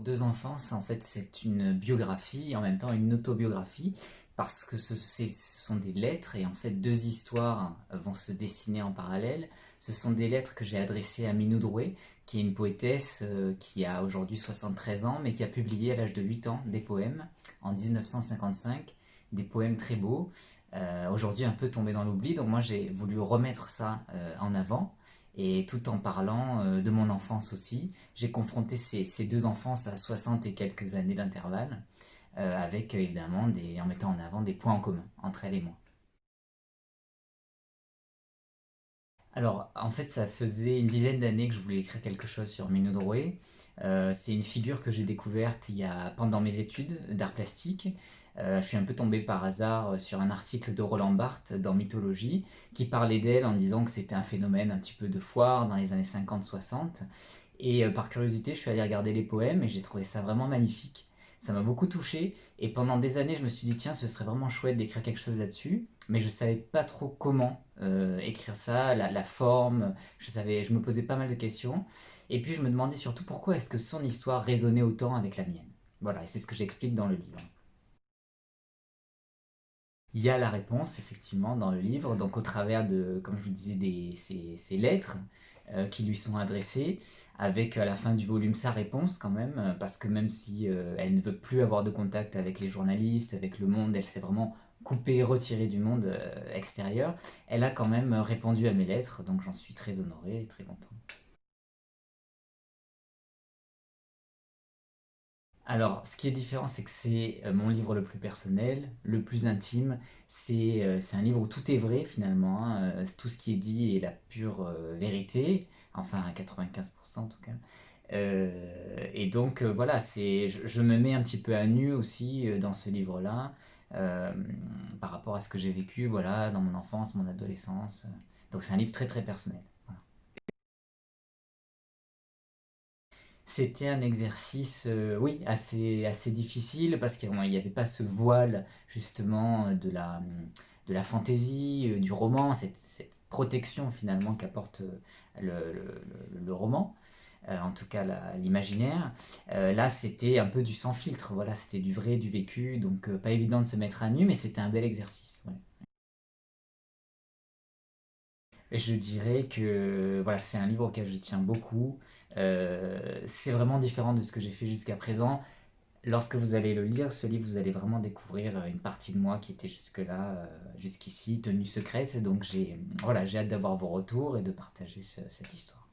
Deux enfants, en fait, c'est une biographie et en même temps une autobiographie parce que ce sont des lettres et en fait deux histoires vont se dessiner en parallèle. Ce sont des lettres que j'ai adressées à Minou Drouet, qui est une poétesse qui a aujourd'hui 73 ans, mais qui a publié à l'âge de 8 ans des poèmes en 1955, des poèmes très beaux, aujourd'hui un peu tombés dans l'oubli. Donc moi j'ai voulu remettre ça en avant et tout en parlant de mon enfance aussi. J'ai confronté ces deux enfances à 60 et quelques années d'intervalle, avec évidemment en mettant en avant des points en commun entre elle et moi. Alors, en fait, ça faisait une dizaine d'années que je voulais écrire quelque chose sur Minou Drouet. C'est une figure que j'ai découverte pendant mes études d'art plastique. Je suis un peu tombé par hasard sur un article de Roland Barthes dans Mythologie qui parlait d'elle en disant que c'était un phénomène un petit peu de foire dans les années 50-60. Et par curiosité, je suis allé regarder les poèmes et j'ai trouvé ça vraiment magnifique. Ça m'a beaucoup touché et pendant des années, je me suis dit, tiens, ce serait vraiment chouette d'écrire quelque chose là-dessus, mais je savais pas trop comment écrire ça, la forme, je me posais pas mal de questions. Et puis je me demandais surtout pourquoi est-ce que son histoire résonnait autant avec la mienne. Voilà, et c'est ce que j'explique dans le livre. Il y a la réponse, effectivement, dans le livre, donc au travers de, comme je vous disais, ces lettres qui lui sont adressées, avec à la fin du volume sa réponse quand même, parce que même si elle ne veut plus avoir de contact avec les journalistes, avec le monde, elle s'est vraiment coupée, retirée du monde extérieur, elle a quand même répondu à mes lettres, donc j'en suis très honoré et très content. Alors, ce qui est différent, c'est que c'est mon livre le plus personnel, le plus intime. C'est un livre où tout est vrai finalement, hein. Tout ce qui est dit est la pure vérité, enfin à 95% en tout cas. Et donc voilà, je me mets un petit peu à nu aussi dans ce livre-là, euh, par rapport à ce que j'ai vécu, voilà, dans mon enfance, mon adolescence. Donc c'est un livre très très personnel. Voilà. C'était un exercice, oui, assez difficile parce qu'il n'y avait pas ce voile justement de la fantaisie, du roman, cette protection finalement qu'apporte le roman, en tout cas l'imaginaire. Là, c'était un peu du sans filtre, voilà, c'était du vrai, du vécu, donc pas évident de se mettre à nu, mais c'était un bel exercice. Ouais. Et je dirais que voilà, c'est un livre auquel je tiens beaucoup. C'est vraiment différent de ce que j'ai fait jusqu'à présent. Lorsque vous allez le lire, ce livre, vous allez vraiment découvrir une partie de moi qui était jusque-là, jusqu'ici, tenue secrète. Donc voilà, j'ai hâte d'avoir vos retours et de partager cette histoire.